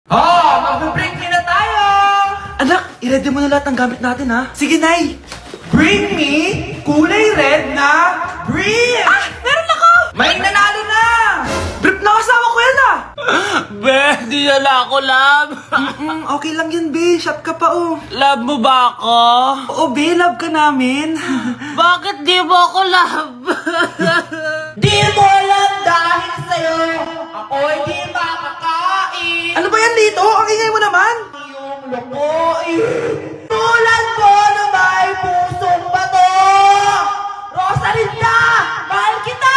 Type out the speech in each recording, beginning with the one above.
Mag-break na tayo! Anak, i-ready mo na lahat ng gamit natin, ha? Sige, Nay! Bring me kulay red na brief! Meron ako! May nanalo na! Brief na kasama ko yan, ah! Be, di na ako love. Okay lang yan, be. Shot ka pa, oh. Love mo ba ako? Oo, be. Love ka namin. Bakit di mo ako love? Di mo alam dahil sa'yo ako'y di makakain. Ano ba yan, Lito? Ang ingay mo naman. Yung lokoin. Tulad mo na may pusong bato. Rosalinda, mahal kita!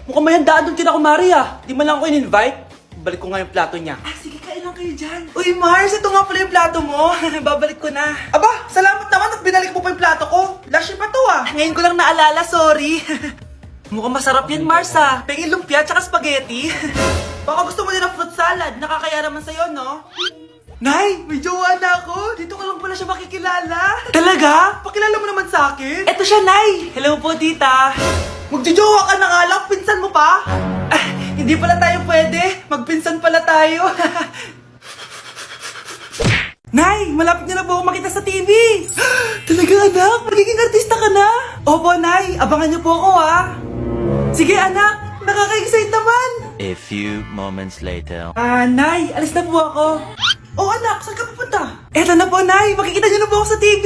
Mukhang may handaan doon kina kumari, ah. Di man lang ako in-invite. Balik ko nga yung plato niya. Sige, kailan kayo dyan? Uy, Mars, ito nga pala yung plato mo. Babalik ko na. Aba, salamat naman at binalik mo pa yung plato ko. Last year pa to, ah. Ngayon ko lang naalala, sorry. Mukhang masarap yan, Mars, ah. Pengin lumpia tsaka spaghetti. Baka gusto mo din ng fruit salad. Nakakaya naman sa'yo, no? Nay, may jowa na ako. Dito ko lang pala siya makikilala. Talaga? Pakilala mo naman sa akin. Eto siya, Nay. Hello po, tita. Magjojowa ka na nga lang. Pinsan mo pa? Hindi pala tayo pwede. Magpinsan pala tayo. Nay, malapit niyo na po ako makita sa TV. Talaga, anak? Magiging artista ka na? Opo, Nay. Abangan niyo po ako, ha? Sige, anak. Nakaka-excite naman. A few moments later. Nay, alis na po ako. Oh, anak, saan ka pupunta? Eto na po, Nay. Makikita niyo na po ako sa TV.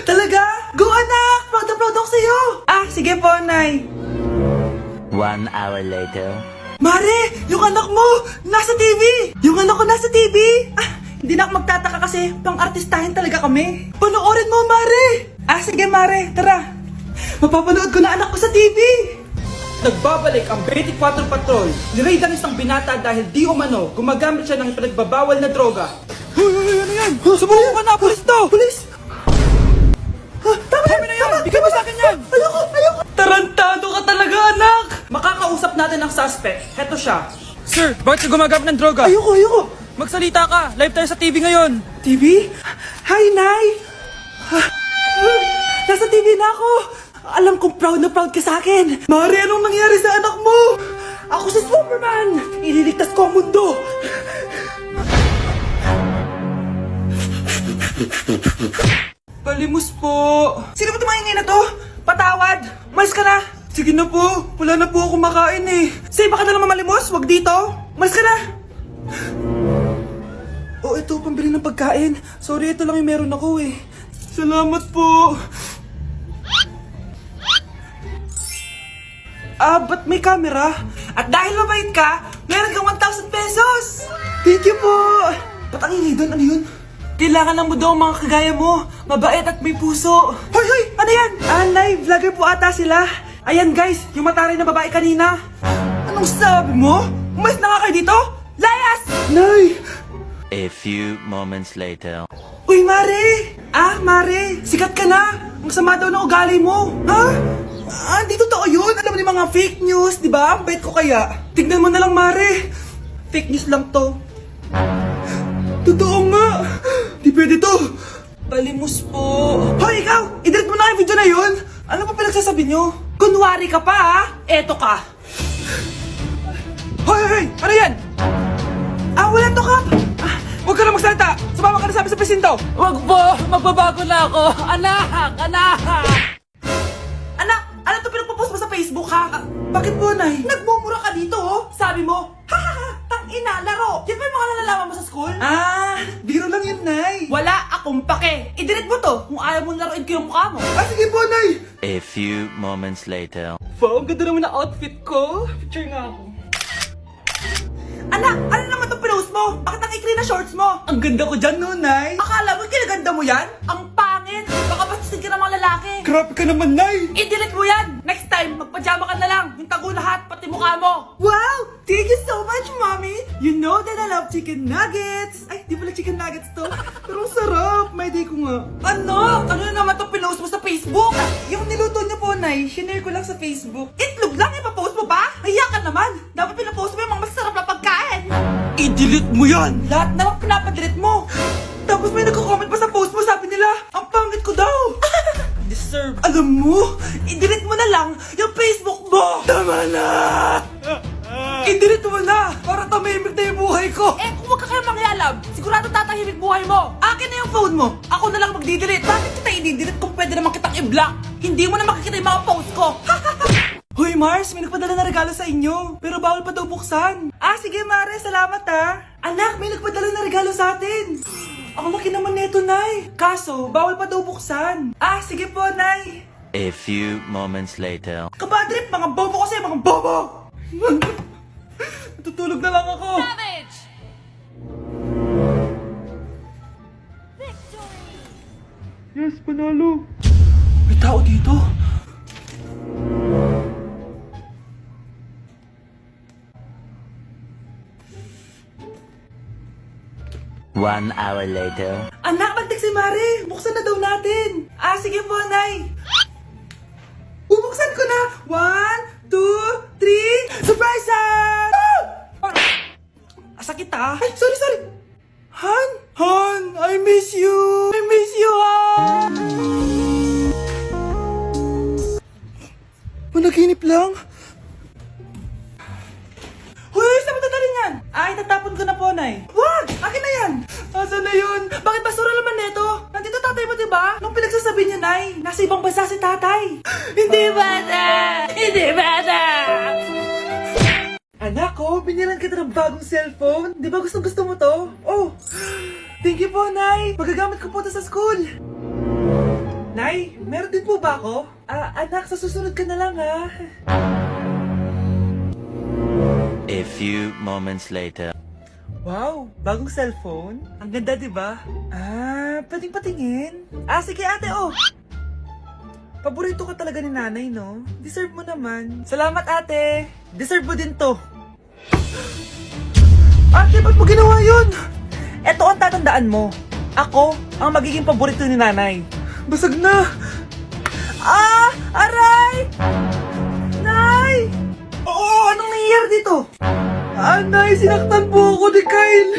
Talaga? Go, anak. Proud na proud ako sa'yo. Sige po, Nay. 1 hour later. Mare, yung anak mo, nasa TV. Yung anak ko nasa TV. Hindi na ako magtataka kasi pang-artistahin talaga kami. Panoorin mo, Mare. Sige, Mare. Tara. Mapapanood ko na anak ko sa TV. Nagbabalik ang 24 Patrol. Niraid ang isang binata dahil di umano gumagamit siya ng pinagbabawal na droga. Hoy, ano yan? Sumuko ka na, pulis to! Pulis! Tama na yan! Bigyan mo sa akin yan! Ayoko! Tarantado ka talaga, anak! Makakausap natin ang suspect. Heto siya. Sir, bakit ka gumagamit ng droga? Ayoko! Magsalita ka! Live tayo sa TV ngayon! TV? Hi, Nay! Nasa TV na ako! Alam kong proud na proud ka sa akin! Mari, anong nangyari sa anak mo? Ako si Superman! Ililigtas ko ang mundo! Palimus po! Sino ba tumahingay na to? Patawad! Malis ka na! Sige na po! Wala na po ako makain eh! Say, baka na lang mamalimos? Wag dito! Malis ka na! Oh, ito, pambili ng pagkain. Sorry, ito lang yung meron ako eh. Salamat po! Ba't may camera? At dahil mabait ka, meron kang 1,000 pesos! Thank you po! Ba't ang ingay doon? Ano yun? Kailangan lang mo daw ang mga kagaya mo. Mabait at may puso. Hoy! Ano yan? Nay, vlogger po ata sila. Ayan guys, yung mataray na babae kanina. Anong sabi mo? Umayos na nga kayo dito? Layas! Nay! A few moments later. Uy, Mare! Mare, sikat ka na! Ang sama daw ng ugali mo! Di totoo yun! Alam mo yung mga fake news, di ba? Ang bait ko kaya. Tignan mo na lang, Mare! Fake news lang to. Totoo nga! Di pwede to! Palimus po! Hoy, ikaw! I-delete mo na yung video na yun! Ano pa pinagsasabi nyo? Kunwari ka pa, ha? Eto ka! Hoy! Ano yan? Wala to, Kap! Huwag ka na magsalita! Sumama ka na sa amin sa presinto! Wag po! Magbabago na ako! Anak! Anak! Ano to pinagpo-post mo sa Facebook, ha? Bakit po, Nay? Nagmumura ka dito, oh! Sabi mo, tang-ina, laro! Yan ba yung mga nalalaman mo sa school? Biro lang yun, Nay! Wala akong pake! I-delete mo to kung ayaw mo laruin ko yung mukha mo! Sige po, Nay! A few moments later. Wow, ang ganda naman na outfit ko! Picture nga ako. Anak! Ano naman itong pinost mo? Bakit ang ikli na shorts mo? Ang ganda ko dyan, no, Nay? Akala mo kinaganda mo yan? Ang pangit! Baka bastusin ka ng mga lalaki! Grabe ka naman, Nay! I-delete mo yan! Next time, magpajama ka na lang! Yung tago lahat, pati mukha mo! Wow! Thank you so much, Mommy! You know that I love chicken nuggets! Ay, di pala chicken nuggets to. Pero ang sarap! May day ko nga. Ano? Ano na naman itong pinost mo sa Facebook? Yung niluto niyo po, Nay, shinare ko lang sa Facebook. Itlog lang, ipapost mo pa? Hiya ka naman! Dapat pinapost mo yung mga masarap na pagkain! I-delete mo yan! Lahat naman pinapadelete mo! Tapos may nagko-comment pa sa post mo, sabi nila, ang pangit ko daw! Deserve. Alam mo, i-delete mo na lang yung Facebook mo! Tama na! I-delete mo na! Para tumimik na yung buhay ko! Eh, kung wag ka kayo mangyalab, sigurado tatahimik buhay mo! Akin na yung phone mo! Ako na lang magdi-delete! Bakit kita i-delete kung pwede naman kitang i-block? Hindi mo na makikita yung mga post ko! Hoy Mars, may nagpadala na regalo sa inyo. Pero bawal pa daw buksan. Ah, sige Mare, salamat ha. Anak, may nagpadala na regalo sa atin. Ang laki naman neto, Nay. Kaso, bawal pa daw buksan. Ah, sige po, Nay. A few moments later. Kabadrip, mga bobo kasi, mga bobo! Tutulog na lang ako. Savage! Yes, panalo. May tao dito. One hour later. Anak, magtik si Mare. Buksan na daw natin. Ah, sige po, Nay. Bubuksan ko na. 1, 2, 3. Surprise! Sakit ah. Ay, sorry. Han, I miss you. I miss you, Han. Panaginip lang. Hoy, saan mo dadalhin yan? Ay, tatapon ko na po, Nay. Wag! Akin na yan! Asan na yun? Bakit basura naman neto? Nandito tatay mo, diba? Nung pinagsasabi niya, Nay, nasa ibang bansa si tatay. Hindi bata! Hindi bata! Anak ko, binilan kita ng bagong cellphone. Di ba gusto mo to? Oh, thank you po, Nay. Magagamit ko po to sa school. Nay, meron din po ba ako? Anak, sa susunod ka na lang, ha? A few moments later. Wow, bagong cellphone? Ang ganda, di ba? Pwedeng patingin? Sige ate, oh! Paborito ka talaga ni nanay, no? Deserve mo naman. Salamat, ate! Deserve mo din to. Ate, ba't mo ginawa yun? Eto ang tatandaan mo. Ako ang magiging paborito ni nanay. Basag na! Aray! Nay! Oo, anong nangyayari dito? Nay, sinaktan po ako ni Kyle.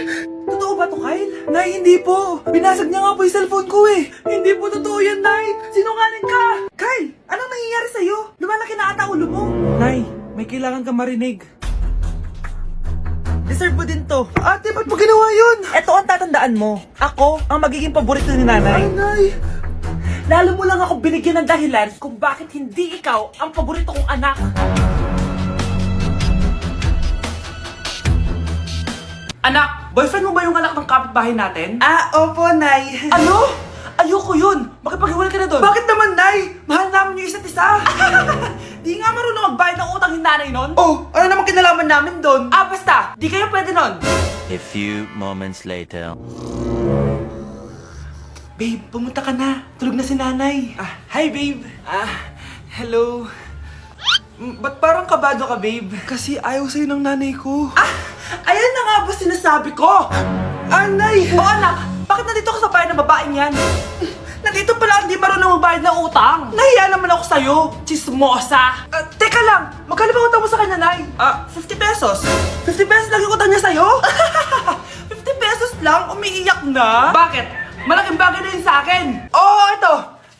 Totoo ba to, Kyle? Nay, hindi po. Binasag niya nga po yung cellphone ko eh. Hindi po totoo yan, Nay. Sinungaling ka. Kyle, anong nangyayari sa'yo? Lumalaki na ata ulo mo. Nay, may kailangan kang marinig. Deserve mo din to. Ate, ba't mo ginawa yun? Eto ang tatandaan mo. Ako ang magiging paborito ni nanay. Ay, Nay. Lalo mo lang ako binigyan ng dahilan kung bakit hindi ikaw ang paborito kong anak. Anak, boyfriend mo ba yung anak ng kapitbahay natin? Opo, Nay. Ano? Ayoko yun. Makipaghiwalay ka na doon. Bakit naman, Nay? Mahal namin yung isa't isa. Di nga marunong magbayad ng utang yung nanay nun. Oh, ano naman kinalaman namin doon? Basta. Di kayo pwede nun. A few moments later. Babe, pumunta ka na. Tulog na si nanay. Hi, babe. Hello. Ba't parang kabado ka, babe? Kasi ayaw sa'yo ng nanay ko. Ayan na nga ba sinasabi ko? Nay! Oo, anak. Bakit nandito ka sa bahay ng babaeng yan? Nandito pala hindi marunong magbayad ng utang. Nahiya naman ako sa'yo, chismosa. Teka lang, magkano ba utang mo sa kanya, Nay? 50 pesos. 50 pesos lang yung utang niya sa'yo? 50 pesos lang? Umiiyak na? Bakit? Malaking bagay na yun sa akin. Oo, ito.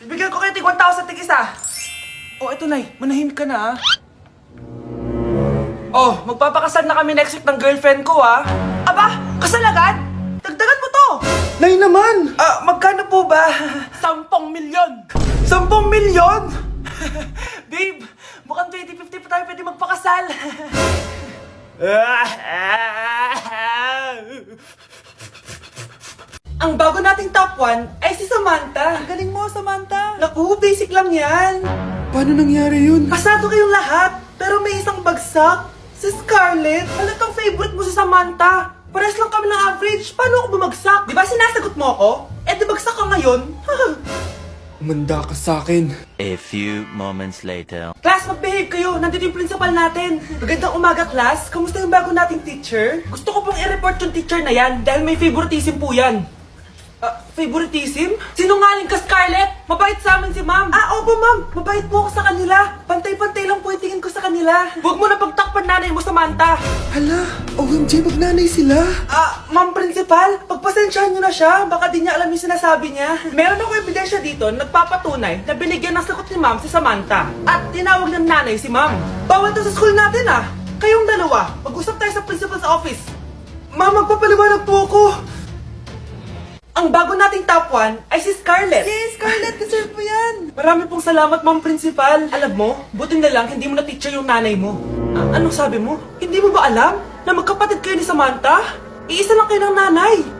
Bibigyan ko kayo tig 1,000 tig isa. Ito, Nay. Manahimik ka na, magpapakasal na kami next week ng girlfriend ko, Aba, kasal agad? Dagdagan mo to! Nay naman! Magkano po ba? 10 milyon! 10 milyon? Babe, mukhang 2050 pa tayo pwede magpakasal. Ang bago nating top 1 ay si Samantha. Ang galing mo, Samantha. Naku, basic lang yan. Paano nangyari yun? Pasado kayong lahat, pero may isang bagsak. Si Scarlett, halatang favorite mo si Samantha. Pares lang kami ng average. Paano ako bumagsak? Di ba sinasagot mo ako? Di bagsak ka ngayon? Umanda ka sa akin. A few moments later. Class, mag-behave kayo. Nandito yung principal natin. Magandang umaga, class. Kamusta yung bago nating teacher? Gusto ko pong i-report yung teacher na yan dahil may favoritism po yan. Favoritism? Sinungaling ka, Scarlett! Mabait sa amin si ma'am! Opo, ma'am! Mabait po ako sa kanila! Pantay-pantay lang po yung tingin ko sa kanila! Huwag mo na pagtakpan nanay mo, Samantha! Hala, OMG, magnanay sila. Ma'am Principal, pagpasensyahan niyo na siya. Baka di niya alam yung sinasabi niya. Meron ako ebidensya dito na nagpapatunay na binigyan ng sagot ni ma'am si Samantha. At tinawag ng nanay si ma'am. Bawal to sa school natin, Kayong dalawa, mag-usap tayo sa principal's office. Ma'am, magpapaliwanag po ako. Ang bago nating top 1 ay si Scarlett. Yes, Scarlett, deserve mo yan. Marami pong salamat, Ma'am Principal. Alam mo, buti na lang hindi mo na-teacher yung nanay mo. Anong sabi mo? Hindi mo ba alam na magkapatid kayo ni Samantha? Iisa lang kayo ng nanay.